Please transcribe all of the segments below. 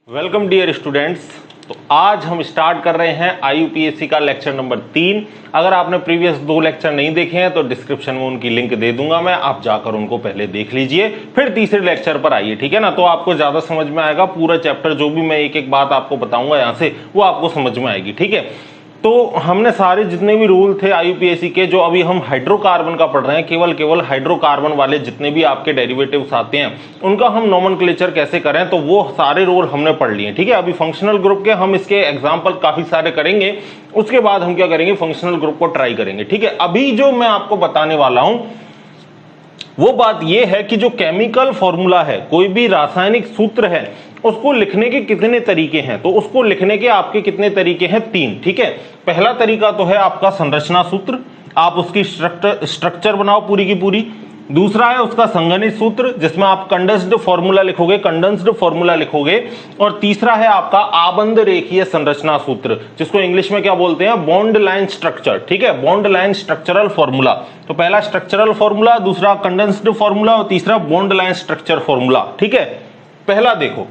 Welcome dear students. तो आज हम स्टार्ट कर रहे हैं IUPAC का लेक्चर नंबर 3। अगर आपने प्रीवियस 2 लेक्चर नहीं देखे हैं तो डिस्क्रिप्शन में उनकी लिंक दे दूंगा मैं, आप जाकर उनको पहले देख लीजिए, फिर तीसरे लेक्चर पर आइए, ठीक है ना। तो आपको ज्यादा समझ में आएगा, पूरा चैप्टर जो भी मैं एक एक बात आपको बताऊंगा यहाँ से वो आपको समझ में आएगी, ठीक है। तो हमने सारे जितने भी रूल थे IUPAC के, जो अभी हम हाइड्रोकार्बन का पढ़ रहे हैं, केवल हाइड्रोकार्बन वाले जितने भी आपके डेरिवेटिव्स आते हैं उनका हम नोमेनक्लेचर कैसे करें, तो वो सारे रूल हमने पढ़ लिए, ठीक है। अभी फंक्शनल ग्रुप के हम इसके एग्जांपल काफी सारे करेंगे, उसके बाद हम क्या करेंगे, फंक्शनल ग्रुप को ट्राई करेंगे, ठीक है। अभी जो मैं आपको बताने वाला हूं वो बात यह है कि जो केमिकल फॉर्मूला है, कोई भी रासायनिक सूत्र है, उसको लिखने के कितने तरीके हैं। तो उसको लिखने के आपके कितने तरीके हैं, 3, ठीक है। पहला तरीका तो है आपका संरचना सूत्र, आप उसकी स्ट्रक्चर बनाओ पूरी की पूरी। दूसरा है उसका संगणित सूत्र, जिसमें आप कंडेंस्ड फॉर्मूला लिखोगे, और तीसरा है आपका आबंध रेखीय संरचना सूत्र, जिसको इंग्लिश में क्या बोलते हैं, बॉन्ड लाइन स्ट्रक्चर, ठीक है, बॉन्ड लाइन स्ट्रक्चरल फॉर्मूला। तो पहला स्ट्रक्चरल फॉर्मूला, दूसरा कंडेंस्ड फॉर्मूला और तीसरा बॉन्ड लाइन स्ट्रक्चर फॉर्मूला, ठीक है। पहला देखो,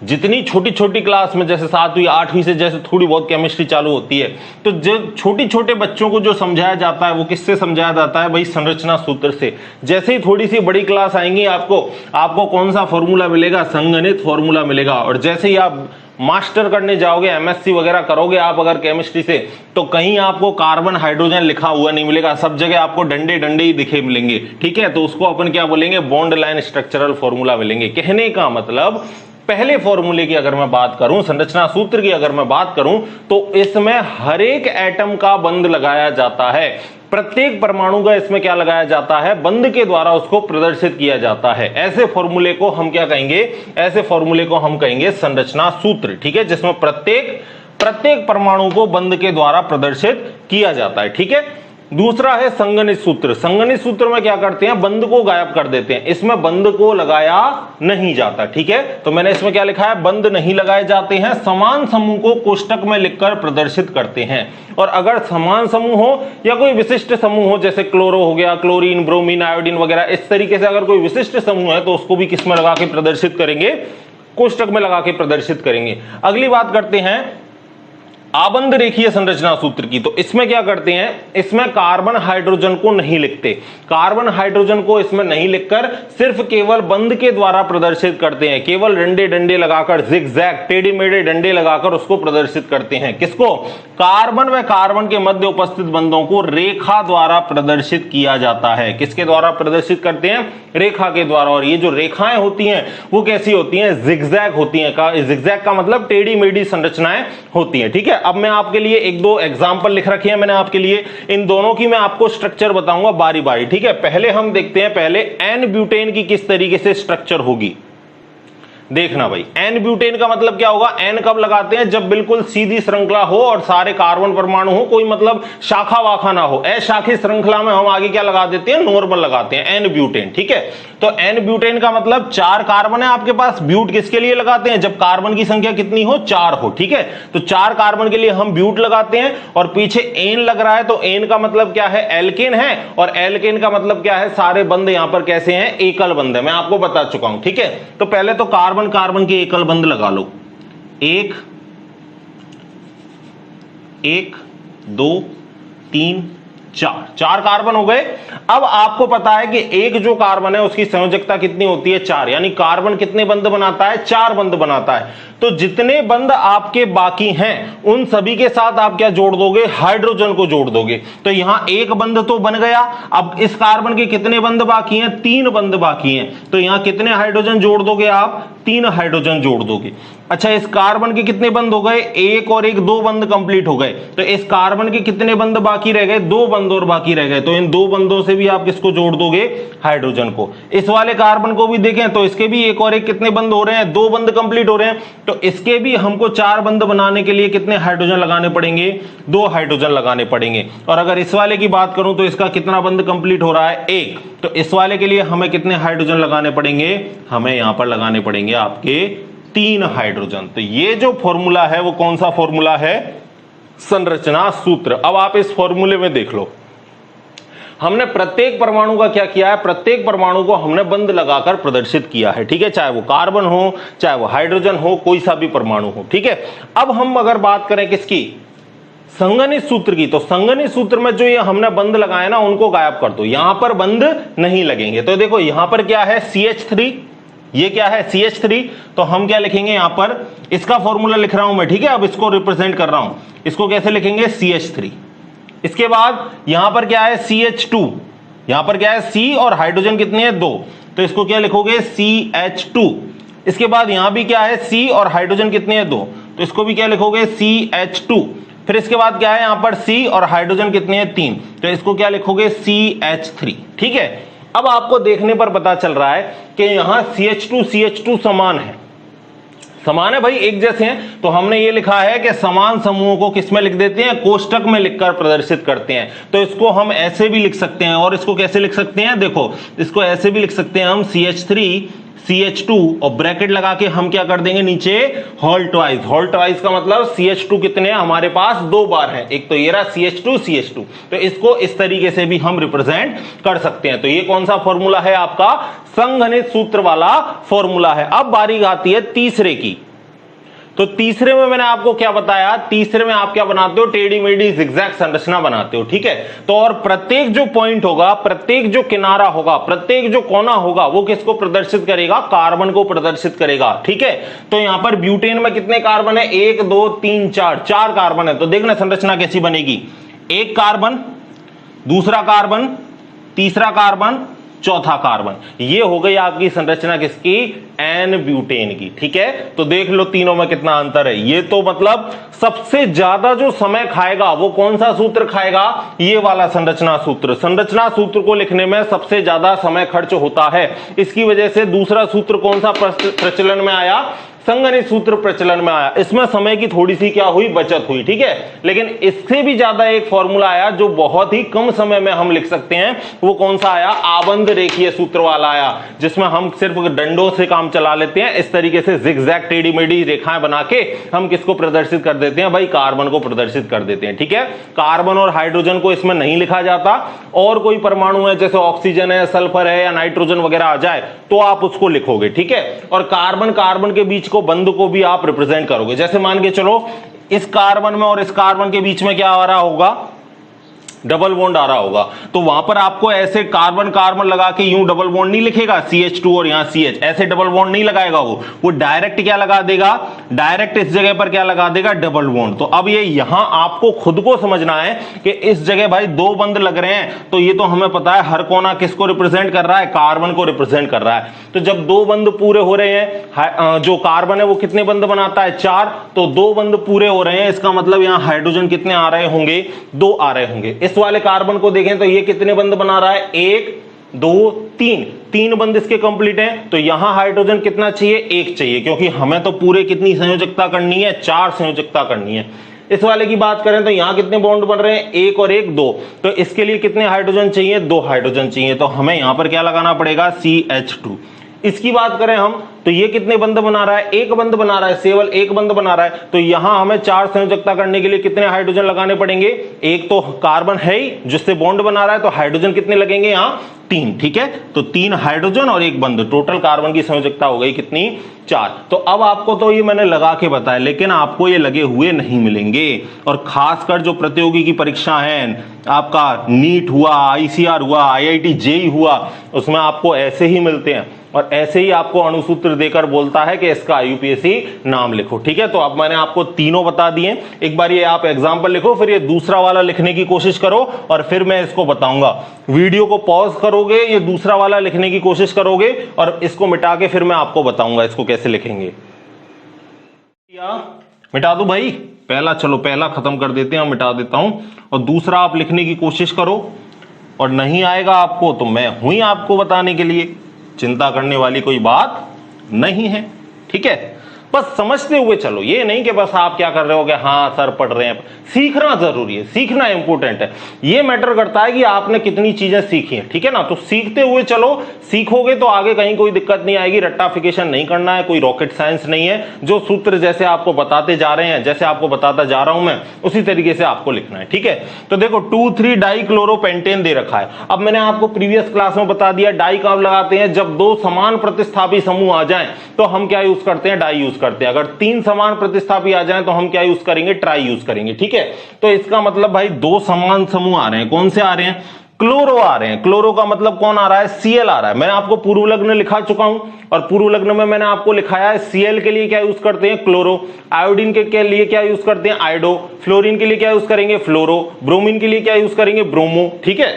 जितनी छोटी छोटी क्लास में, जैसे 7वीं 8वीं से जैसे थोड़ी बहुत केमिस्ट्री चालू होती है, तो जो छोटी छोटे बच्चों को जो समझाया जाता है वो किससे समझाया जाता है भाई, संरचना सूत्र से। जैसे ही थोड़ी सी बड़ी क्लास आएंगी आपको कौन सा फॉर्मूला मिलेगा, संगणित फॉर्मूला मिलेगा। और जैसे ही आप मास्टर करने जाओगे, MSc वगैरह करोगे आप अगर केमिस्ट्री से, तो कहीं आपको कार्बन हाइड्रोजन लिखा हुआ नहीं मिलेगा, सब जगह आपको डंडे डंडे ही दिखे मिलेंगे, ठीक है। तो उसको अपन क्या बोलेंगे, बॉन्ड लाइन स्ट्रक्चरल फॉर्मूला मिलेंगे। कहने का मतलब, पहले फॉर्मूले की अगर मैं बात करूं, संरचना सूत्र की अगर मैं बात करूं, तो इसमें हर एक एटम का बंध लगाया जाता है, प्रत्येक परमाणु का इसमें क्या लगाया जाता है, बंध के द्वारा उसको प्रदर्शित किया जाता है। ऐसे फॉर्मूले को हम क्या कहेंगे, ऐसे फॉर्मूले को हम कहेंगे संरचना सूत्र, ठीक है, जिसमें प्रत्येक परमाणु को बंध के द्वारा प्रदर्शित किया जाता है, ठीक है। दूसरा है संगणित सूत्र। संगणित सूत्र में क्या करते हैं, बंध को गायब कर देते हैं, इसमें बंध को लगाया नहीं जाता, ठीक है। तो मैंने इसमें क्या लिखा है, बंध नहीं लगाए जाते हैं, समान समूह को कोष्टक में लिखकर प्रदर्शित करते हैं। और अगर समान समूह हो या कोई विशिष्ट समूह हो, जैसे क्लोरो हो गया, क्लोरीन, ब्रोमीन, आयोडीन वगैरह, इस तरीके से अगर कोई विशिष्ट समूह है तो उसको भी किस में लगा के प्रदर्शित करेंगे, कोष्टक में लगा के प्रदर्शित करेंगे। अगली बात करते हैं आबंध रेखीय संरचना सूत्र की। तो इसमें क्या करते हैं, इसमें कार्बन हाइड्रोजन को नहीं लिखते, कार्बन हाइड्रोजन को इसमें नहीं लिखकर सिर्फ केवल बंध के द्वारा प्रदर्शित करते हैं, केवल डंडे डंडे लगाकर, जिगजैग टेढ़े मेढ़े डंडे लगाकर उसको प्रदर्शित करते हैं। किसको, कार्बन व कार्बन के मध्य उपस्थित बंधों को रेखा द्वारा प्रदर्शित किया जाता है। किसके द्वारा प्रदर्शित करते हैं, रेखा के द्वारा। और ये जो रेखाएं होती हैं वो कैसी होती हैं, जिगजैग होती हैं। जिगजैग का मतलब टेढ़ी मेढ़ी संरचनाएं होती हैं, ठीक है। अब मैं आपके लिए 1-2 एग्जांपल लिख रखे हैं मैंने आपके लिए, इन दोनों की मैं आपको स्ट्रक्चर बताऊंगा बारी बारी, ठीक है। पहले हम देखते हैं, पहले एन ब्यूटेन की किस तरीके से स्ट्रक्चर होगी। देखना भाई, एन ब्यूटेन का मतलब क्या होगा, एन कब लगाते हैं, जब बिल्कुल सीधी श्रृंखला हो और सारे कार्बन परमाणु हो, कोई मतलब शाखा वाखा ना हो, अशाखी श्रृंखला में हम आगे क्या लगा देते हैं, नॉर्मल लगाते हैं, एन ब्यूटेन, ठीक है। तो एन ब्यूटेन का मतलब 4 कार्बन है आपके पास, ब्यूट किसके लिए लगाते हैं, जब कार्बन की संख्या कितनी हो, 4 हो, ठीक है। तो 4 कार्बन के लिए हम ब्यूट लगाते हैं, और पीछे एन लग रहा है, तो एन का मतलब क्या है, एल्केन है, और एल्केन का मतलब क्या है, सारे बंध यहां पर कैसे हैं, एकल बंध है, मैं आपको बता चुका हूं, ठीक है। तो पहले तो कार्बन के एकल बंध लगा लो, 1 2 3 4 कार्बन हो गए। अब आपको पता है कि एक जो कार्बन है उसकी संयोजकता कितनी होती है, 4, यानी कार्बन कितने बंध बनाता है, 4 बंध बनाता है। तो जितने बंध आपके बाकी हैं उन सभी के साथ आप क्या जोड़ दोगे, हाइड्रोजन को जोड़ दोगे। तो यहां एक बंध तो बन गया, अब इस कार्बन के कितने बंध बाकी हैं, 3 बंध बाकी हैं। तो यहां कितने हाइड्रोजन जोड़ दोगे आप, 3 हाइड्रोजन जोड़ दोगे। अच्छा, इस कार्बन के कितने बंध हो गए, 1 और 1 2 बंध कंप्लीट हो गए। तो इस कार्बन के कितने बंध बाकी रह गए, 2 बंध और बाकी रह गए। तो इन 2 बंधों से भी आप किसको जोड़ दोगे, हाइड्रोजन को। इस वाले कार्बन को भी देखें तो इसके भी 1 और 1 कितने बंध हो रहे हैं, 2 बंध कंप्लीट हो रहे हैं। तो इसके भी हमको 4 बंध बनाने के लिए कितने हाइड्रोजन लगाने पड़ेंगे, 2 हाइड्रोजन लगाने पड़ेंगे। और अगर इस वाले की बात करूं तो इसका कितना बंध कंप्लीट हो रहा है, 1। तो इस वाले के लिए हमें कितने हाइड्रोजन लगाने पड़ेंगे, हमें यहां पर लगाने पड़ेंगे आपके 3 हाइड्रोजन। तो ये जो फॉर्मूला है वो कौन सा फॉर्मूला है, संरचना सूत्र। अब आप इस फॉर्मूले में देख लो, हमने प्रत्येक परमाणु का क्या किया है, प्रत्येक परमाणु को हमने बंद लगाकर प्रदर्शित किया है, ठीक है, चाहे वो कार्बन हो, चाहे वो हाइड्रोजन हो, कोई सा भी परमाणु हो, ठीक है। अब हम अगर बात करें किसकी, संगणित सूत्र की, तो संगणित सूत्र में जो ये हमने बंद लगाए ना उनको गायब कर दो, यहां पर बंद नहीं लगेंगे। तो देखो यहां पर क्या है CH3, ये क्या है CH3, तो हम क्या लिखेंगे यहां पर, इसका फॉर्मूला लिख रहा हूं मैं, ठीक है, अब इसको रिप्रेजेंट कर रहा हूं, इसको कैसे लिखेंगे CH3। इसके बाद यहां पर क्या है CH2, यहां पर क्या है C और हाइड्रोजन कितने हैं 2, तो इसको क्या लिखोगे CH2। इसके बाद यहां भी क्या है C और हाइड्रोजन कितने हैं 2, तो इसको भी क्या लिखोगे CH2। फिर इसके बाद क्या है यहां पर C और हाइड्रोजन कितने हैं 3, तो इसको क्या लिखोगे CH3, ठीक है। अब आपको देखने पर पता चल रहा है कि यहां CH2 समान है, समान है भाई, एक जैसे हैं। तो हमने ये लिखा है कि समान समूहों को किस में लिख देते हैं, कोष्टक में लिखकर प्रदर्शित करते हैं। तो इसको हम ऐसे भी लिख सकते हैं, और इसको कैसे लिख सकते हैं, देखो इसको ऐसे भी लिख सकते हैं हम CH3 CH2 और ब्रैकेट लगा के हम क्या कर देंगे नीचे होल ट्वाइस। होल ट्वाइस का मतलब CH2 कितने हैं हमारे पास, 2 बार है, एक तो ये रहा CH2। तो इसको इस तरीके से भी हम रिप्रेजेंट कर सकते हैं। तो ये कौन सा फॉर्मूला है आपका, संगणित सूत्र वाला फॉर्मूला है। अब बारी आती है तीसरे की। तो तीसरे में मैंने आपको क्या बताया, तीसरे में आप क्या बनाते हो, टेढ़ी मेढ़ी जिगजैग संरचना बनाते हो, ठीक है। तो और प्रत्येक जो पॉइंट होगा, प्रत्येक जो किनारा होगा, प्रत्येक जो कोना होगा, वो किसको प्रदर्शित करेगा, कार्बन को प्रदर्शित करेगा, ठीक है। तो यहां पर ब्यूटेन में कितने कार्बन है, 1 2 3 4, 4 कार्बन है। तो देखना संरचना कैसी बनेगी, एक कार्बन, दूसरा कार्बन, तीसरा कार्बन, चौथा कार्बन, ये हो गई आपकी संरचना किसकी, एन ब्यूटेन की, ठीक है। तो देख लो तीनों में कितना अंतर है। ये तो मतलब सबसे ज्यादा जो समय खाएगा वो कौन सा सूत्र खाएगा, ये वाला संरचना सूत्र। संरचना सूत्र को लिखने में सबसे ज्यादा समय खर्च होता है, इसकी वजह से दूसरा सूत्र कौन सा प्रचलन में आया, संगणित सूत्र प्रचलन में आया। इसमें समय की थोड़ी सी क्या हुई, बचत हुई, ठीक है। लेकिन इससे भी ज्यादा एक फॉर्मूला आया जो बहुत ही कम समय में हम लिख सकते हैं, वो कौन सा आया, आबंध रेखीय सूत्र वाला आया, जिसमें हम सिर्फ डंडों से काम चला लेते हैं। इस तरीके से जिगजैग टेढ़ी मेढ़ी रेखाएं बना के हम किसको प्रदर्शित कर देते हैं भाई, कार्बन को प्रदर्शित कर देते हैं, ठीक है। कार्बन और हाइड्रोजन को इसमें नहीं लिखा जाता, और कोई परमाणु है जैसे ऑक्सीजन है, सल्फर है या नाइट्रोजन वगैरह आ जाए तो आप उसको लिखोगे, ठीक है। और कार्बन कार्बन के बीच बंद को भी आप रिप्रेजेंट करोगे। जैसे मान के चलो इस कार्बन में और इस कार्बन के बीच में क्या आ रहा होगा, डबल बॉन्ड आ रहा होगा, तो वहां पर आपको ऐसे कार्बन कार्बन लगा के यूं डबल बॉन्ड नहीं लिखेगा, CH2 और यहां CH, ऐसे डबल बॉन्ड नहीं लगाएगा वो डायरेक्ट क्या लगा देगा, डायरेक्ट इस जगह पर क्या लगा देगा, डबल बॉन्ड। तो अब ये यहां आपको खुद को समझना है कि इस जगह भाई 2 बंद लग रहे हैं, तो ये तो हमें पता है हर कोना किसको रिप्रेजेंट कर रहा है, कार्बन को रिप्रेजेंट कर रहा है। तो जब 2 बंद पूरे हो रहे हैं, जो कार्बन है वो कितने बंद बनाता है, 4, तो 2 बंद पूरे हो रहे हैं, इसका मतलब यहां हाइड्रोजन कितने आ रहे होंगे, 2 आ रहे होंगे। इस वाले कार्बन को देखें तो ये कितने बंद बना रहा है, 1 2 3, 3 बंद इसके कंप्लीट हैं। तो यहां हाइड्रोजन कितना चाहिए, 1 चाहिए, क्योंकि हमें तो पूरे कितनी संयोजकता करनी है, 4 संयोजकता करनी है। इस वाले की बात करें तो यहां कितने बॉन्ड बन रहे हैं, 1 और 1 2, तो इसके लिए कितने हाइड्रोजन चाहिए, 2 हाइड्रोजन चाहिए। तो हमें यहां पर क्या लगाना पड़ेगा, CH2। इसकी बात करें हम तो ये कितने बंद बना रहा है, 1 बंद बना रहा है, केवल 1 बंद बना रहा है। तो यहां हमें 4 संयोजकता करने के लिए कितने हाइड्रोजन लगाने पड़ेंगे, एक तो कार्बन है ही जिससे बॉन्ड बना रहा है, तो हाइड्रोजन कितने लगेंगे यहां, 3, ठीक है। तो 3 हाइड्रोजन और 1 बंद, टोटल कार्बन की संयोजकता हो गई कितनी, 4। तो अब आपको तो ये मैंने लगा के बताया, लेकिन आपको ये लगे हुए नहीं मिलेंगे। और खासकर जो प्रतियोगी की परीक्षा है, आपका नीट हुआ, ICR हुआ, IIT JEE हुआ, उसमें आपको ऐसे ही मिलते हैं, और ऐसे ही आपको अणुसूत्र देकर बोलता है कि इसका IUPAC नाम लिखो, ठीक है। तो अब मैंने आपको तीनों बता दिए, एक बार ये आप एग्जाम्पल लिखो, फिर ये दूसरा वाला लिखने की कोशिश करो, और फिर मैं इसको बताऊंगा। वीडियो को पॉज करोगे, ये दूसरा वाला लिखने की कोशिश करोगे, और इसको मिटा के फिर मैं आपको बताऊंगा इसको कैसे लिखेंगे। मिटा दो भाई, पहला, चलो पहला खत्म कर देते हैं, मिटा देता हूं, और दूसरा आप लिखने की कोशिश करो, और नहीं आएगा आपको तो मैं हूं ही आपको बताने के लिए, चिंता करने वाली कोई बात नहीं है, ठीक है। बस समझते हुए चलो, ये नहीं कि बस आप क्या कर रहे हो कि हाँ सर पढ़ रहे हैं। सीखना जरूरी है, सीखना इंपॉर्टेंट है। ये मैटर करता है कि आपने कितनी चीजें सीखी हैं, ठीक है ना। तो सीखते हुए चलो, सीखोगे तो आगे कहीं कोई दिक्कत नहीं आएगी। रट्टाफिकेशन नहीं करना है, कोई रॉकेट साइंस नहीं है। जो सूत्र जैसे आपको बताते जा रहे हैं, जैसे आपको बताता जा रहा हूं मैं, उसी तरीके से आपको लिखना है, ठीक है। तो देखो 2,3-डाइक्लोरोपेंटेन दे रखा है। अब मैंने आपको प्रीवियस क्लास में बता दिया डाई कब लगाते हैं, जब दो समान प्रतिस्थापी समूह आ जाएं तो हम क्या यूज करते हैं, डाई यूज करते हैं। अगर तीन समान प्रतिस्थापी आ जाएं तो हम क्या यूज करेंगे, ट्राई यूज करेंगे, ठीक है। तो इसका मतलब भाई दो समान समूह आ रहे हैं, कौन से आ रहे हैं, क्लोरो आ रहे हैं। क्लोरो का मतलब कौन आ रहा है, Cl आ रहा है। मैं आपको पूर्व लग्न लिखा चुका हूं और पूर्व लग्न में मैंने आपको लिखाया है Cl के लिए क्या यूज करते हैं, क्लोरो। आयोडीन के लिए क्या यूज करते हैं, आयोडो। फ्लोरीन के लिए क्या यूज करेंगे, फ्लोरो। ब्रोमीन के लिए क्या यूज करेंगे, ब्रोमो, ठीक है।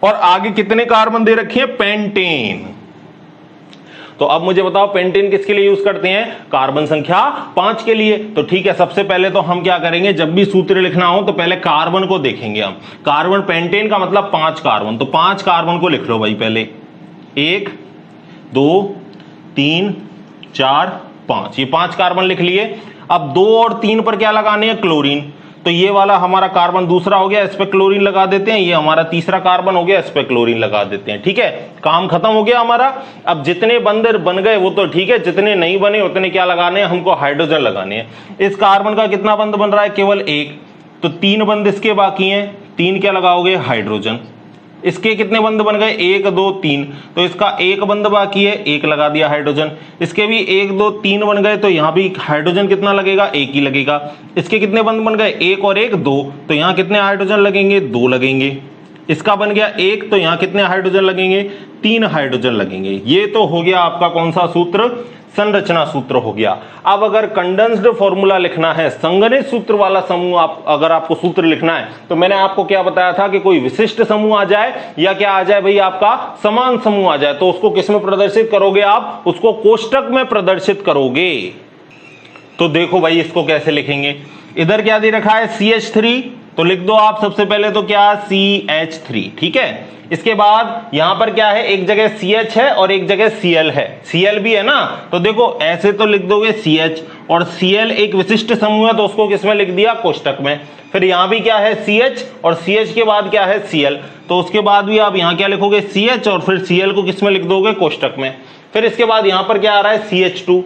और आगे कितने कार्बन दे रखे हैं, पेंटेन। तो अब मुझे बताओ पेंटेन किसके लिए यूज करते हैं, कार्बन संख्या 5 के लिए। तो ठीक है, सबसे पहले तो हम क्या करेंगे, जब भी सूत्र लिखना हो तो पहले कार्बन को देखेंगे हम। कार्बन, पेंटेन का मतलब 5 कार्बन, तो 5 कार्बन को लिख लो भाई पहले। 1 2 3 4 5, ये 5 कार्बन लिख लिए। अब 2 और 3 पर क्या लगाने हैं, क्लोरीन। तो ये वाला हमारा कार्बन दूसरा हो गया, इस पे क्लोरीन लगा देते हैं। ये हमारा तीसरा कार्बन हो गया, इस पे क्लोरीन लगा देते हैं, ठीक है। काम खत्म हो गया हमारा। अब जितने बंद बन गए वो तो ठीक है, जितने नहीं बने उतने क्या लगाने हैं, हमको हाइड्रोजन लगाने हैं। इस कार्बन का कितना बंद बन रहा है, केवल 1, तो 3 बंद इसके बाकी हैं। 3 क्या लगाओगे, हाइड्रोजन। इसके कितने बंद बन गए, 1 2 3, तो इसका 1 बंद बाकी है, 1 लगा दिया हाइड्रोजन। इसके भी 1 2 3 बन गए, तो यहां भी हाइड्रोजन कितना लगेगा, 1 ही लगेगा। इसके कितने बंद बन गए, 1 और 1 2, तो यहां कितने हाइड्रोजन लगेंगे, 2 लगेंगे। इसका बन गया 1, तो यहां कितने हाइड्रोजन लगेंगे, 3 हाइड्रोजन लगेंगे। ये तो हो गया आपका कौन सा सूत्र, संरचना सूत्र हो गया। अब अगर कंडेंस्ड फॉर्मूला लिखना है, संगणित सूत्र वाला समूह, अगर आपको सूत्र लिखना है, तो मैंने आपको क्या बताया था कि कोई विशिष्ट समूह आ जाए या क्या आ जाए भाई, आपका समान समूह आ जाए, तो उसको किस में प्रदर्शित करोगे आप, उसको कोष्टक में प्रदर्शित करोगे। तो देखो भाई इसको कैसे लिखेंगे, इधर क्या दे रखा है, CH3, तो लिख दो आप सबसे पहले तो क्या, CH3, ठीक है। इसके बाद यहां पर क्या है, एक जगह CH है और एक जगह Cl है। Cl भी है ना, तो देखो ऐसे तो लिख दोगे CH, और Cl एक विशिष्ट समूह है तो उसको किसमें लिख दिया, कोष्टक में। फिर यहां भी क्या है, CH, और CH के बाद क्या है, Cl, तो उसके बाद भी आप यहां क्या लिखोगे, CH, और फिर Cl को किसमें लिख दोगे, कोष्टक में। फिर इसके बाद यहां पर क्या आ रहा है, CH2,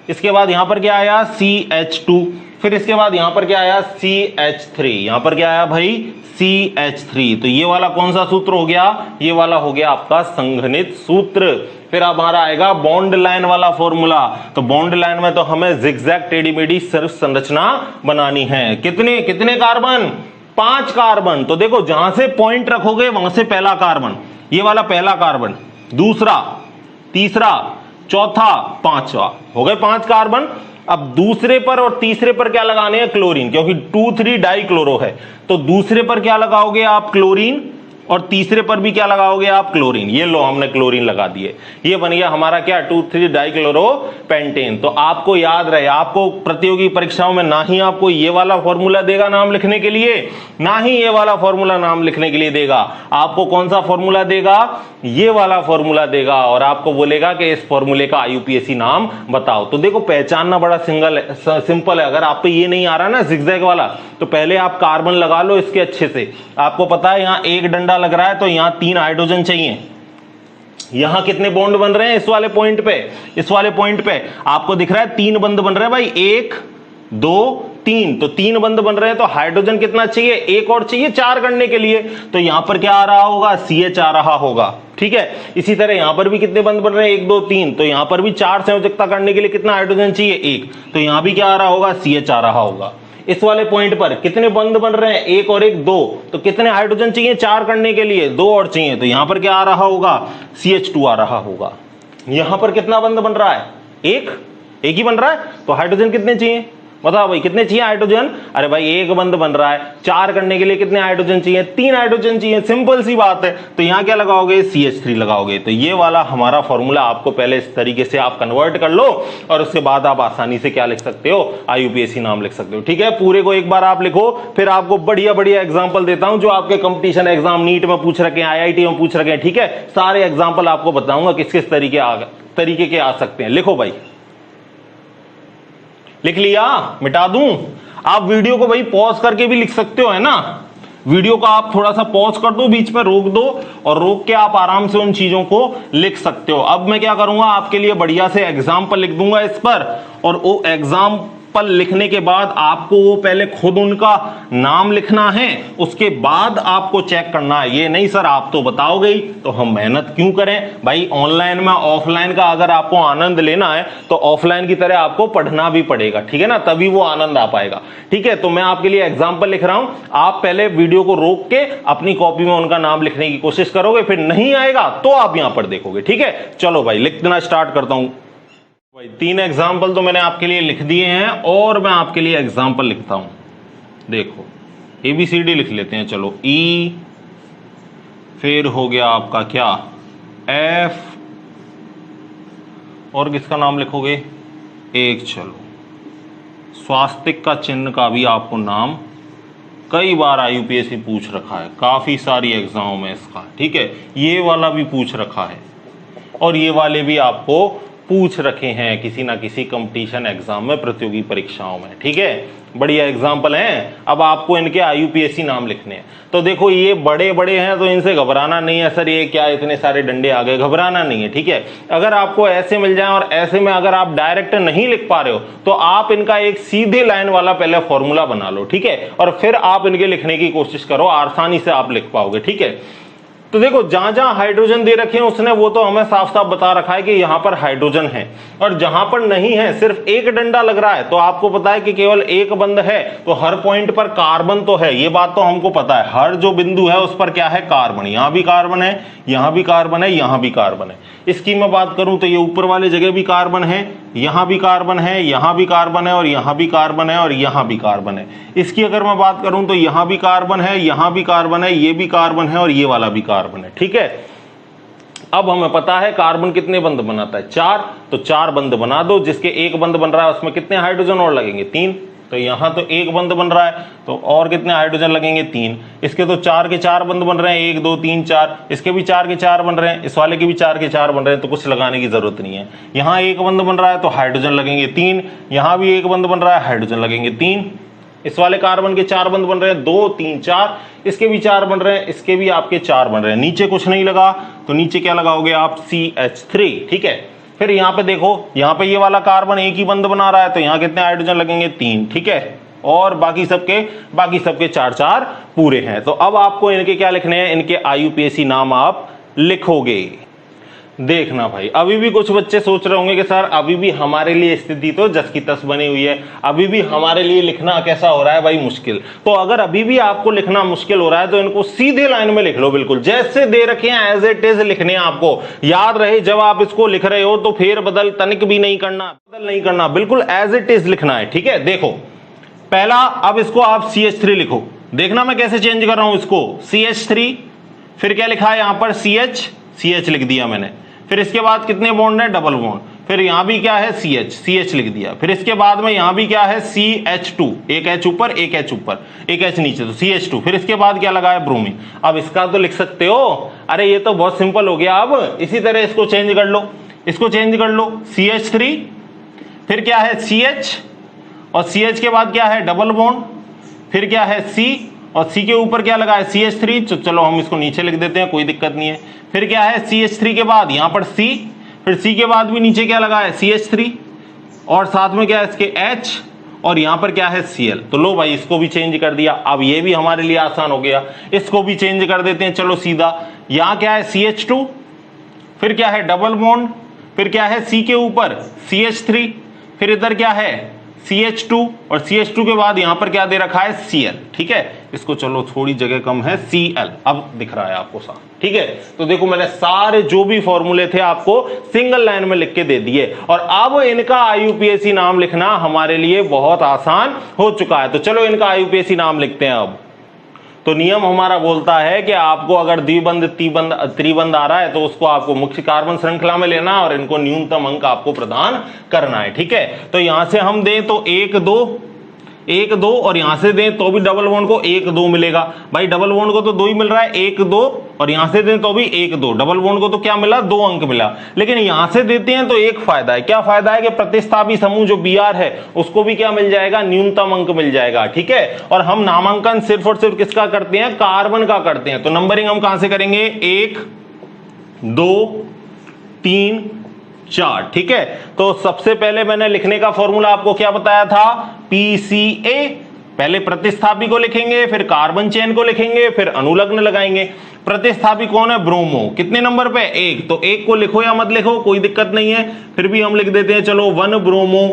इसके बाद यहां पर क्या आया, CH2, फिर इसके बाद यहां पर क्या आया, CH3, यहां पर क्या आया भाई, CH3। तो ये वाला कौन सा सूत्र हो गया, ये वाला हो गया आपका संघनित सूत्र। फिर अब हमारा आएगा बॉन्ड लाइन वाला फॉर्मूला। तो बॉन्ड लाइन में तो हमें जिगजैग टेढ़ी मेढ़ी सिर्फ संरचना बनानी है। कितने कितने कार्बन, 5 कार्बन। तो देखो जहां से पॉइंट रखोगे वहां से पहला कार्बन, ये वाला पहला कार्बन, दूसरा, तीसरा, चौथा, पांचवा, हो गए 5 कार्बन। अब दूसरे पर और तीसरे पर क्या लगाने हैं, क्लोरीन, क्योंकि 2,3-डाइक्लोरो है, तो दूसरे पर क्या लगाओगे आप, क्लोरीन, और तीसरे पर भी क्या लगाओगे आप, क्लोरीन। ये लो हमने क्लोरीन लगा दिए, ये बन गया हमारा क्या, 2,3-डाइक्लोरोपेंटेन। तो आपको याद रहे, आपको प्रतियोगी परीक्षाओं में ना ही आपको ये वाला फॉर्मूला देगा नाम लिखने के लिए, ना ही ये वाला फॉर्मूला नाम लिखने के लिए देगा। आपको कौन सा फॉर्मूला देगा, ये वाला फॉर्मूला देगा, और आपको बोलेगा कि इस फॉर्मूले का IUPAC नाम बताओ। तो देखो पहचानना बड़ा सिंपल है। अगर आपको ये नहीं आ रहा ना जिगजैग वाला, तो पहले आप कार्बन लगा लो इसके अच्छे से। आपको पता है यहां एक डंडा लग रहा है तो यहां 3 हाइड्रोजन चाहिए। यहां कितने बॉन्ड बन रहे हैं, इस वाले पॉइंट पे, इस वाले पॉइंट पे आपको दिख रहा है 3 बंद बन रहे हैं भाई, 1 2 3, तो 3 बंद बन रहे हैं। तो हाइड्रोजन कितना चाहिए, 1 और चाहिए 4 करने के लिए। तो यहां पर क्या आ रहा होगा, CH आ रहा होगा, ठीक है। इसी तरह यहां पर भी कितने बंद बन रहे हैं, 1 2 3, तो यहां पर भी 4 संयोजकता करने के लिए कितना हाइड्रोजन चाहिए, 1, तो यहां भी क्या आ रहा होगा, CH आ रहा होगा। इस वाले पॉइंट पर कितने बंद बन रहे हैं, 1 और 1 2, तो कितने हाइड्रोजन चाहिए 4 करने के लिए, 2 और चाहिए, तो यहां पर क्या आ रहा होगा, CH2 आ रहा होगा। यहां पर कितना बंद बन रहा है, 1 ही बन रहा है, तो हाइड्रोजन कितने चाहिए, बताओ भाई कितने चाहिए हाइड्रोजन, अरे भाई 1 बंद बन रहा है, 4 करने के लिए कितने हाइड्रोजन चाहिए, 3 हाइड्रोजन चाहिए, सिंपल सी बात है। तो यहां क्या लगाओगे, CH3 लगाओगे। तो ये वाला हमारा फॉर्मूला आपको पहले इस तरीके से आप कन्वर्ट कर लो, और उसके बाद आप आसानी से क्या लिख सकते हो, IUPAC नाम लिख सकते हो, ठीक है। पूरे को एक बार आप लिखो, फिर आपको बढ़िया बढ़िया एग्जाम्पल देता हूं जो आपके कंपटीशन एग्जाम, नीट में पूछ रखे हैं, IIT में पूछ रखे हैं, ठीक है। सारे एग्जाम्पल आपको बताऊंगा किस किस तरीके के आ सकते हैं। लिखो भाई, लिख लिया, मिटा दूं? आप वीडियो को भाई पॉज करके भी लिख सकते हो, है ना? वीडियो का आप थोड़ा सा पॉज कर दो, बीच में रोक दो और रोक के आप आराम से उन चीजों को लिख सकते हो। अब मैं क्या करूंगा, आपके लिए बढ़िया से एग्जाम्पल लिख दूंगा इस पर, और वो एग्जाम्पल लिखने के बाद आपको वो पहले खुद उनका नाम लिखना है, उसके बाद आपको चेक करना है। ये नहीं सर आप तो बताओगे ही, तो हम मेहनत क्यों करें भाई? ऑनलाइन में ऑफलाइन का अगर आपको आनंद लेना है तो ऑफलाइन की तरह आपको पढ़ना भी पड़ेगा, ठीक है ना? तभी वो आनंद आ पाएगा, ठीक है? तो मैं आपके लिए एग्जाम्पल लिख रहा हूं, आप पहले वीडियो को रोक के अपनी कॉपी में उनका नाम लिखने की कोशिश करोगे, फिर नहीं आएगा तो आप यहां पर देखोगे, ठीक है? चलो भाई लिखना स्टार्ट करता हूं। भाई 3 एग्जाम्पल तो मैंने आपके लिए लिख दिए हैं और मैं आपके लिए एग्जाम्पल लिखता हूं। देखो ABCD लिख लेते हैं, चलो E, फिर हो गया आपका क्या F, और किसका नाम लिखोगे? एक, चलो स्वास्तिक का चिन्ह का भी आपको नाम कई बार IUPAC पूछ रखा है, काफी सारी एग्जाम में इसका, ठीक है? ये वाला भी पूछ रखा है और ये वाले भी आपको पूछ रखे हैं किसी ना किसी कंपटीशन एग्जाम में, प्रतियोगी परीक्षाओं में, ठीक है? बढ़िया एग्जाम्पल हैं। अब आपको इनके IUPAC नाम लिखने हैं। तो देखो ये बड़े बड़े हैं तो इनसे घबराना नहीं है, सर ये क्या इतने सारे डंडे आ गए, घबराना नहीं है, ठीक है? अगर आपको ऐसे मिल जाए और ऐसे में अगर आप डायरेक्ट नहीं लिख पा रहे हो तो आप इनका एक सीधे लाइन वाला पहले फॉर्मूला बना लो, ठीक है? और फिर आप इनके लिखने की कोशिश करो, आसानी से आप लिख पाओगे, ठीक है? तो देखो जहां जहां हाइड्रोजन दे रखे हैं उसने वो तो हमें साफ साफ बता रखा है कि यहां पर हाइड्रोजन है, और जहां पर नहीं है, सिर्फ एक डंडा लग रहा है, तो आपको पता है कि केवल एक बंद है, तो हर पॉइंट पर कार्बन तो है, ये बात तो हमको पता है। हर जो बिंदु है उस पर क्या है? कार्बन। यहां भी कार्बन है, यहां भी कार्बन है, यहां भी कार्बन है। इसकी मैं बात करूं तो ये ऊपर वाले जगह भी कार्बन है, यहां भी कार्बन है, यहां भी कार्बन है, और यहां भी कार्बन है, और यहां भी कार्बन है। इसकी अगर मैं बात करूं तो यहां भी कार्बन है, यहां भी कार्बन है, ये भी कार्बन है, और ये वाला भी कार्बन है, ठीक है? अब हमें पता है कार्बन कितने बंद बनाता है? 4, तो 4 बंद बना दो। जिसके एक बंद बन रहा है उसमें कितने हाइड्रोजन और लगेंगे? 3। तो यहां तो एक बंद बन रहा है, तो और कितने हाइड्रोजन लगेंगे? 3। इसके तो 4 के 4 बंद बन रहे हैं, 1 2 3 4। इसके भी 4 के 4 बन रहे हैं, इस वाले के भी 4 के 4 बन रहे हैं, तो कुछ लगाने की जरूरत नहीं है। यहां एक बंद बन रहा है तो हाइड्रोजन लगेंगे 3, यहां भी एक बंद बन रहा है, हाइड्रोजन लगेंगे 3। इस वाले कार्बन के 4 बंद बन रहे हैं, 2 3 4। इसके भी 4 बन रहे हैं, इसके भी आपके 4 बन रहे हैं। नीचे कुछ नहीं लगा तो नीचे क्या लगाओगे आप? CH3, ठीक है? फिर यहाँ पे देखो, यहाँ पे ये वाला कार्बन एक ही बंद बना रहा है, तो यहाँ कितने हाइड्रोजन लगेंगे? 3, ठीक है? और बाकी सबके 4 पूरे हैं। तो अब आपको इनके क्या लिखने हैं? इनके IUPAC नाम आप लिखोगे। देखना भाई, अभी भी कुछ बच्चे सोच रहे होंगे कि सर अभी भी हमारे लिए स्थिति तो जस की तस बनी हुई है, अभी भी हमारे लिए लिखना कैसा हो रहा है भाई? मुश्किल। तो अगर अभी भी आपको लिखना मुश्किल हो रहा है तो इनको सीधे लाइन में लिख लो, बिल्कुल जैसे दे रखे हैं एज इट इज लिखने हैं। आपको याद रहे जब आप इसको लिख रहे हो तो फेर बदल तनिक भी नहीं करना, बदल नहीं करना, बिल्कुल एज इट इज लिखना है, ठीक है? देखो पहला, अब इसको आप CH3 लिखो। देखना मैं कैसे चेंज कर रहा हूं इसको, CH3, फिर क्या लिखा है यहां पर? CH लिख दिया मैंने। फिर इसके बाद कितने बॉन्ड है? Double bond. फिर यहां भी क्या है? CH लिख दिया। फिर इसके बाद में यहां भी क्या है? CH2, एक H ऊपर, एक H ऊपर, एक H नीचे, तो CH2। फिर इसके बाद क्या लगा है? ब्रोमीन। अब इसका तो लिख सकते हो, अरे ये तो बहुत सिंपल हो गया। अब इसी तरह इसको चेंज कर लो, इसको चेंज कर लो, CH3, फिर क्या है? CH, और CH के बाद क्या है? डबल बॉन्ड, फिर क्या है? C, और C के ऊपर क्या लगा है? CH3। तो चलो हम इसको नीचे लिख देते हैं, कोई दिक्कत नहीं है। फिर क्या है? CH3 के बाद यहां पर C, फिर C के बाद भी नीचे क्या लगा है? CH3, और साथ में क्या है इसके? H, और यहां पर क्या है? Cl। तो लो भाई इसको भी चेंज कर दिया। अब ये भी हमारे लिए आसान हो गया, इसको भी चेंज कर देते हैं। चलो सीधा, यहां क्या है? CH2, फिर क्या है? डबल बॉन्ड, फिर क्या है? C के ऊपर CH3, फिर इधर क्या है? CH2, और CH2 के बाद यहां पर क्या दे रखा है? Cl, ठीक है? इसको चलो थोड़ी जगह कम है, Cl, अब दिख रहा है आपको साफ, ठीक है? तो देखो मैंने सारे जो भी फॉर्मूले थे आपको सिंगल लाइन में लिख के दे दिए, और अब इनका IUPAC नाम लिखना हमारे लिए बहुत आसान हो चुका है। तो चलो इनका IUPAC नाम लिखते हैं। अब तो नियम हमारा बोलता है कि आपको अगर द्विबंध त्रिबंध आ रहा है तो उसको आपको मुख्य कार्बन श्रृंखला में लेना और इनको न्यूनतम अंक आपको प्रदान करना है, ठीक है? तो यहां से हम दें तो 1 2, और यहां से दें तो भी डबल बॉन्ड को 1 2 मिलेगा। भाई डबल बॉन्ड को तो 2 ही मिल रहा है, 1 2 और यहां से दें तो भी 1 2, डबल बॉन्ड को तो क्या मिला, 2 अंक मिला। लेकिन यहां से देते हैं तो एक फायदा है, क्या फायदा है कि प्रतिस्थापी समूह जो Br है उसको भी क्या मिल जाएगा, न्यूनतम अंक मिल जाएगा। ठीक है, और हम नामांकन सिर्फ और सिर्फ किसका करते हैं, कार्बन का करते हैं। तो नंबरिंग हम कहां से करेंगे, 1 2 3 4। ठीक है, तो सबसे पहले मैंने लिखने का फॉर्मूला आपको क्या बताया था, PCA। पहले प्रतिस्थापी को लिखेंगे, फिर कार्बन चेन को लिखेंगे, फिर अनुलग्न लगाएंगे। प्रतिस्थापी कौन है, ब्रोमो। कितने नंबर पे, 1। तो 1 को लिखो या मत लिखो कोई दिक्कत नहीं है, फिर भी हम लिख देते हैं, चलो 1 ब्रोमो।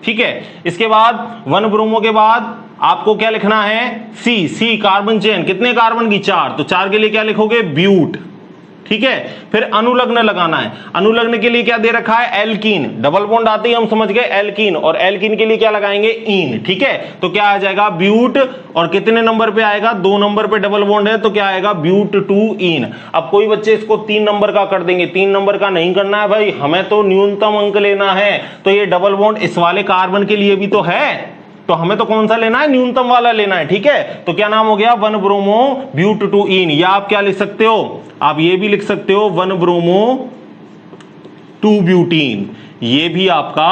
ठीक है, इसके बाद 1 ब्रोमो के बाद आपको क्या लिखना है, सी कार्बन चेन। कितने कार्बन की, 4। तो 4 के लिए क्या लिखोगे, ब्यूट। ठीक है, फिर अनुलग्न लगाना है। अनुलग्न के लिए क्या दे रखा है, एल्कीन। डबल बॉन्ड आते ही हम समझ गए एल्कीन, और एल्कीन के लिए क्या लगाएंगे, ईन। ठीक है, तो क्या आ जाएगा, ब्यूट। और कितने नंबर पे आएगा, 2 नंबर पे डबल बॉन्ड है, तो क्या आएगा, ब्यूट 2 ईन। अब कोई बच्चे इसको 3 नंबर का कर देंगे, 3 नंबर का नहीं करना है भाई, हमें तो न्यूनतम अंक लेना है। तो ये डबल बॉन्ड इस वाले कार्बन के लिए भी तो है, तो हमें तो कौन सा लेना है, न्यूनतम वाला लेना है। ठीक है, तो क्या नाम हो गया, 1 ब्रोमो ब्यूट 2 ईन। या आप क्या लिख सकते हो, आप ये भी लिख सकते हो 1 ब्रोमो 2 ब्यूटीन, ये भी आपका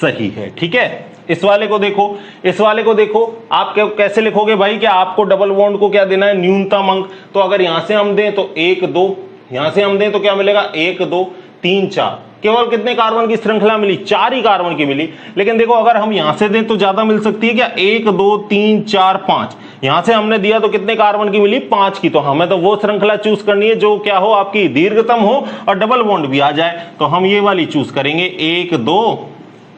सही है। ठीक है, इस वाले को देखो, इस वाले को देखो, आप कैसे लिखोगे भाई, कि आपको डबल बॉन्ड को क्या देना है, न्यूनतम अंक। तो अगर यहां से हम दें तो 1 2, यहां से हम दें तो क्या मिलेगा, 1 2 3 4। केवल कितने कार्बन की श्रृंखला मिली, 4 ही कार्बन की मिली। लेकिन देखो अगर हम यहां से दें तो ज्यादा मिल सकती है क्या, 1 2 3 4 5। यहां से हमने दिया तो कितने कार्बन की मिली, 5 की। तो हमें तो वो श्रृंखला चूज करनी है जो क्या हो, आपकी दीर्घतम हो और डबल बॉन्ड भी आ जाए। तो हम ये वाली चूज करेंगे, 1 2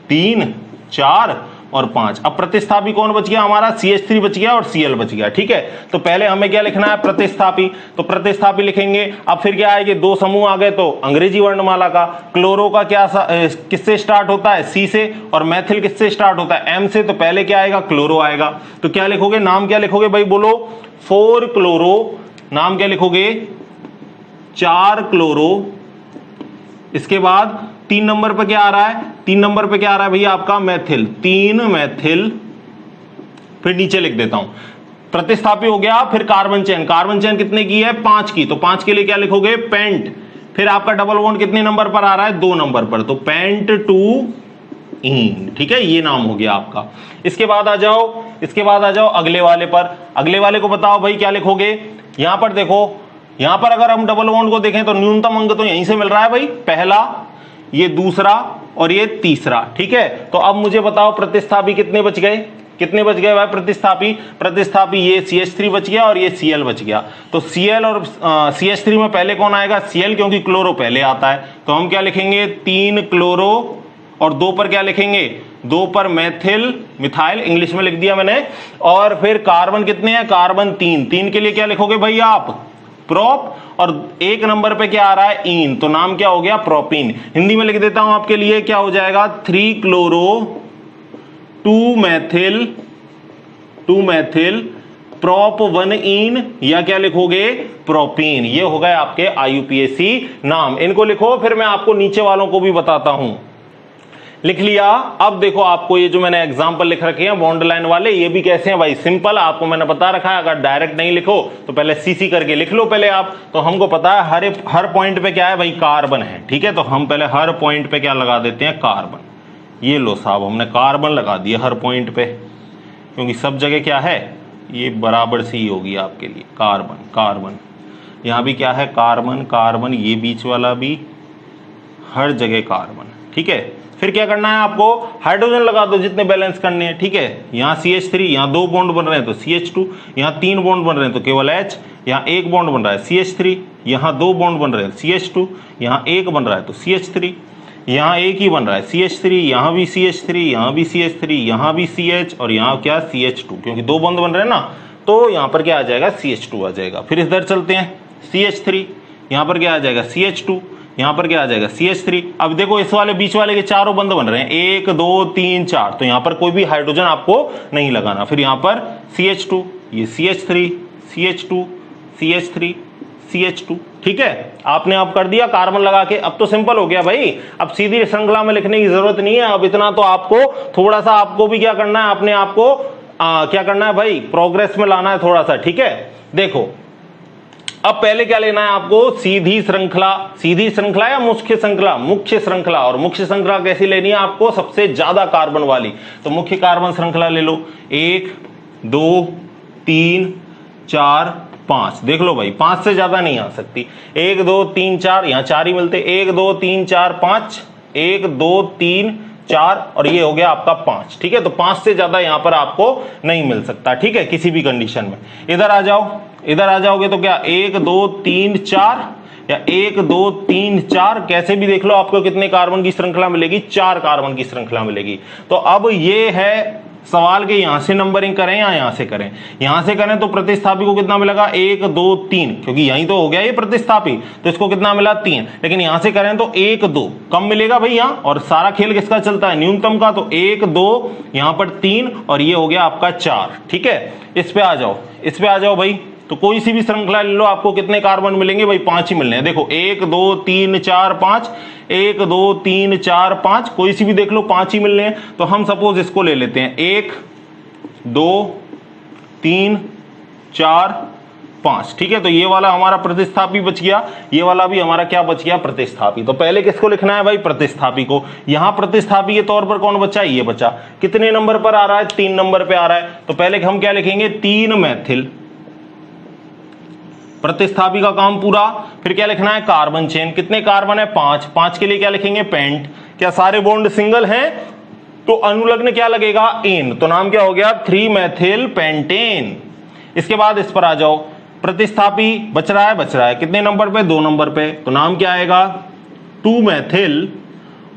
3 4 और 5। अब प्रतिस्थापी कौन बच गया हमारा, CH3 बच गया और Cl बच गया। ठीक है, तो पहले हमें क्या लिखना है, प्रतिस्थापी। तो प्रतिस्थापी लिखेंगे। अब फिर क्या आएगी, 2 समूह आ गए तो अंग्रेजी वर्णमाला का। क्लोरो का क्या किससे स्टार्ट होता है, C से, और मैथिल किससे स्टार्ट होता है, M से। तो पहले क्या आएगा, क्लोरो आएगा। तो क्या लिखोगे, नाम क्या लिखोगे भाई, बोलो, 4 क्लोरो। नाम क्या लिखोगे, 4 क्लोरो। इसके बाद 3 नंबर पे क्या आ रहा है, 3 नंबर पे क्या आ रहा है भैया आपका, मैथिल, 3 मैथिल। फिर नीचे लिख देता हूं, प्रतिस्थापी हो गया। फिर कार्बन चेन, कार्बन चेन कितने की है, 5 की। तो 5 के लिए क्या लिखोगे, पेंट। फिर आपका डबल बॉन्ड कितने नंबर पर आ रहा है, 2 नंबर पर। तो पेंट 2 ईन। ठीक है, ये नाम हो गया आपका। इसके बाद आ जाओ, इसके बाद आ जाओ अगले वाले पर। अगले वाले को बताओ भाई क्या लिखोगे। यहां पर देखो, यहां पर अगर हम डबल बॉन्ड को देखें तो न्यूनतम अंक तो यहीं से मिल रहा है भाई, पहला, ये दूसरा और ये तीसरा। ठीक है, तो अब मुझे बताओ प्रतिस्थापी कितने बच गए, कितने बच गए भाई प्रतिस्थापी। प्रतिस्थापी ये CH3 बच गया और ये Cl बच गया। तो Cl और CH3 में पहले कौन आएगा, Cl, क्योंकि क्लोरो पहले आता है। तो हम क्या लिखेंगे, 3 क्लोरो और 2 पर क्या लिखेंगे, 2 पर मैथिल, मिथाइल इंग्लिश में लिख दिया मैंने। और फिर कार्बन कितने हैं, कार्बन 3। 3 के लिए क्या लिखोगे भाई आप, प्रोप। और 1 नंबर पे क्या आ रहा है, ईन। तो नाम क्या हो गया, प्रोपीन। हिंदी में लिख देता हूं आपके लिए, क्या हो जाएगा, 3 क्लोरो 2 मैथिल प्रोप 1 ईन, या क्या लिखोगे, प्रोपीन। ये हो गए आपके IUPAC नाम। इनको लिखो, फिर मैं आपको नीचे वालों को भी बताता हूं। लिख लिया। अब देखो आपको ये जो मैंने एग्जांपल लिख रखे हैं बॉन्ड लाइन वाले, ये भी कैसे हैं भाई, सिंपल। आपको मैंने बता रखा है, अगर डायरेक्ट नहीं लिखो तो पहले CC करके लिख लो पहले आप। तो हमको पता है हर पॉइंट पे क्या है भाई, कार्बन है। ठीक है, तो हम पहले हर पॉइंट पे क्या लगा देते हैं, कार्बन। ये लो साहब, हमने कार्बन लगा दिया हर पॉइंट पे, क्योंकि सब जगह क्या है, ये बराबर सी होगी आपके लिए, कार्बन कार्बन। यहां भी क्या है, कार्बन कार्बन, ये बीच वाला भी, हर जगह कार्बन। ठीक है, फिर क्या करना है आपको, हाइड्रोजन लगा दो जितने बैलेंस करने हैं। ठीक है, यहाँ CH3, यहाँ 2 बॉन्ड बन रहे हैं तो CH2, यहाँ 3 बॉन्ड बन रहे हैं तो केवल H, यहाँ 1 बॉन्ड बन रहा है CH3, यहाँ 2 बॉन्ड बन रहे हैं CH2, यहाँ 1 बन रहा है तो CH3, यहाँ एक ही बन रहा है CH3, यहाँ भी CH3, यहाँ भी CH3, यहाँ भी CH, और यहाँ क्या, CH2, क्योंकि 2 बॉन्ड बन रहे हैं ना, तो यहाँ पर क्या आ जाएगा, CH2 आ जाएगा। फिर इधर चलते हैं, CH3, यहाँ पर क्या आ जाएगा, CH2, यहाँ पर क्या आ जाएगा, CH3। अब देखो इस वाले बीच वाले के चारों बंद बन रहे हैं, 1 2 3 4, तो यहाँ पर कोई भी हाइड्रोजन आपको नहीं लगाना। फिर यहाँ पर CH2, ये CH3, CH2, CH3, CH2। ठीक है, आपने अब कर दिया कार्बन लगा के। अब तो सिंपल हो गया भाई, अब सीधी श्रृंखला में लिखने की जरूरत नहीं है। अब इतना तो आपको, थोड़ा सा आपको भी क्या करना है, अपने आप को क्या करना है भाई, प्रोग्रेस में लाना है थोड़ा सा। ठीक है, देखो अब पहले क्या लेना है आपको, सीधी श्रृंखला या मुख्य श्रृंखला, मुख्य श्रृंखला। और मुख्य श्रृंखला कैसी लेनी है आपको, सबसे ज्यादा कार्बन वाली। तो मुख्य कार्बन श्रृंखला ले लो, 1 2 3 4 5। देख लो भाई 5 से ज्यादा नहीं आ सकती। 1 2 3 4, यहां 4 ही मिलते, 1 2 3 4 5, 1 2 3 4 और ये हो गया आपका 5। ठीक है, तो 5 से ज्यादा यहां पर आपको नहीं मिल सकता। ठीक है, किसी भी कंडीशन में। इधर आ जाओ, इधर आ जाओगे तो क्या 1 2 3 4 या 1 2 3 4, कैसे भी देख लो आपको कितने कार्बन की श्रृंखला मिलेगी, 4 कार्बन की श्रृंखला मिलेगी। तो अब ये है सवाल के यहां से नंबरिंग करें या यहां से करें। यहां से करें तो प्रतिस्थापी को कितना मिलेगा, 1 2 3, क्योंकि यहीं तो हो गया ये प्रतिस्थापी, तो इसको कितना मिला 3। लेकिन यहां से करें तो 1 2 कम मिलेगा भाई यहां, और सारा खेल किसका चलता है, न्यूनतम का। तो 1 2 यहां पर 3 और ये हो गया आपका 4। ठीक है, इस पे आ जाओ, इस पे आ जाओ भाई। तो कोई सी भी श्रृंखला ले लो, आपको कितने कार्बन मिलेंगे भाई, 5 ही मिलने हैं। देखो 1 2 3 4 5, 1 2 3 4 5, कोई सी भी देख लो 5 ही मिलने हैं। तो हम सपोज इसको ले लेते हैं, 1 2 3 4 5। ठीक है, तो ये वाला हमारा प्रतिस्थापी बच गया, ये वाला भी हमारा क्या बच गया, प्रतिस्थापी। तो पहले किसको लिखना है भाई, प्रतिस्थापी को। यहां प्रतिस्थापी के तौर पर कौन बचा, ये बचा। कितने नंबर पर आ रहा है, 3 नंबर पे आ रहा है। तो पहले हम क्या लिखेंगे, 3 मेथिल, प्रतिस्थापी का काम पूरा। फिर क्या लिखना है, कार्बन चेन, कितने कार्बन है, 5। 5 के लिए क्या लिखेंगे, पेंट। क्या सारे बॉन्ड सिंगल हैं, तो अनुलग्न क्या लगेगा, एन। तो नाम क्या हो गया, 3 मेथिल पेंटेन। इसके बाद इस पर आ जाओ, प्रतिस्थापी बच रहा है कितने नंबर पे, 2 नंबर पे। तो नाम क्या आएगा, 2 मेथिल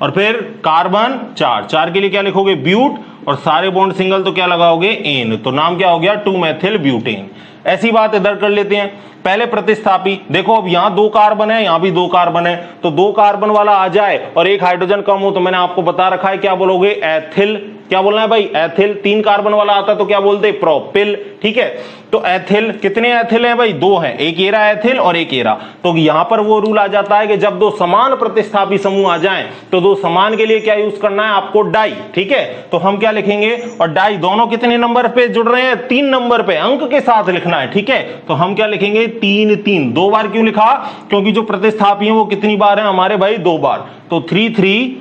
और फिर कार्बन 4 के लिए क्या लिखोगे, ब्यूट, और सारे बॉन्ड सिंगल तो क्या लगाओगे, एन। तो नाम क्या हो गया, 2 मेथिल ब्यूटेन। ऐसी बात इधर कर लेते हैं। पहले प्रतिस्थापी, देखो अब यहां 2 कार्बन है, यहां भी 2 कार्बन है, तो 2 कार्बन वाला आ जाए और एक हाइड्रोजन कम हो तो मैंने आपको बता रखा है क्या बोलोगे, एथिल। क्या बोलना है भाई, एथिल। 3 कार्बन वाला आता तो क्या बोलते, प्रोपिल। ठीक है, तो एथिल, कितने एथिल हैं भाई, 2 हैं, एक एरा एथिल और एक एरा। तो यहां पर वो रूल आ जाता है कि जब 2 समान प्रतिस्थापी समूह आ जाएं तो 2 समान के लिए क्या यूज करना है आपको, डाई। ठीक है, तो हम क्या लिखेंगे, और डाई दोनों कितने नंबर पे जुड़ रहे हैं, 3 नंबर पे, अंक के साथ लिखना है। ठीक है, तो हम क्या लिखेंगे, 3 3। 2 बार क्यों लिखा, क्योंकि जो प्रतिस्थापी है वो कितनी बार है हमारे भाई, 2 बार। तो 3 3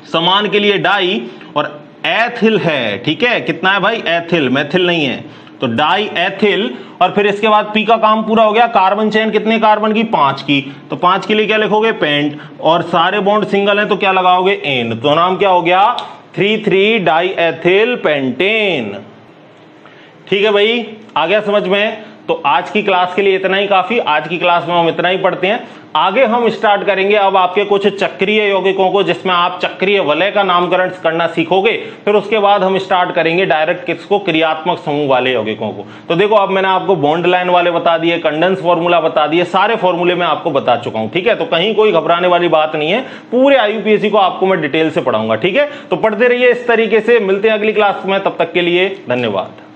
समान के लिए डाई और एथिल है। ठीक है, कितना है भाई, एथिल, मेथिल नहीं है। तो डाई एथिल, और फिर इसके बाद पी का काम पूरा हो गया। कार्बन चेन कितने कार्बन की, 5 की। तो 5 के लिए क्या लिखोगे, पेंट, और सारे बॉन्ड सिंगल हैं तो क्या लगाओगे, एन। तो नाम क्या हो गया, 3 3 डाई एथिल पेंटेन। ठीक है भाई, आ गया समझ में। तो आज की क्लास के लिए इतना ही काफी। आज की क्लास में हम इतना ही पढ़ते हैं। आगे हम स्टार्ट करेंगे अब आपके कुछ चक्रीय यौगिकों को, जिसमें आप चक्रीय वलय का नामकरण करना सीखोगे। फिर उसके बाद हम स्टार्ट करेंगे डायरेक्ट किसको, क्रियात्मक समूह वाले यौगिकों को। तो देखो अब मैंने आपको बॉन्ड लाइन वाले बता दिए, कंडेंस फॉर्मूला बता दिए, सारे फॉर्मूले मैं आपको बता चुका हूं। ठीक है, तो कहीं कोई घबराने वाली बात नहीं है, पूरे आईयूपीएससी को आपको मैं डिटेल से पढ़ाऊंगा। ठीक है, तो पढ़ते रहिए इस तरीके से। मिलते हैं अगली क्लास में, तब तक के लिए धन्यवाद।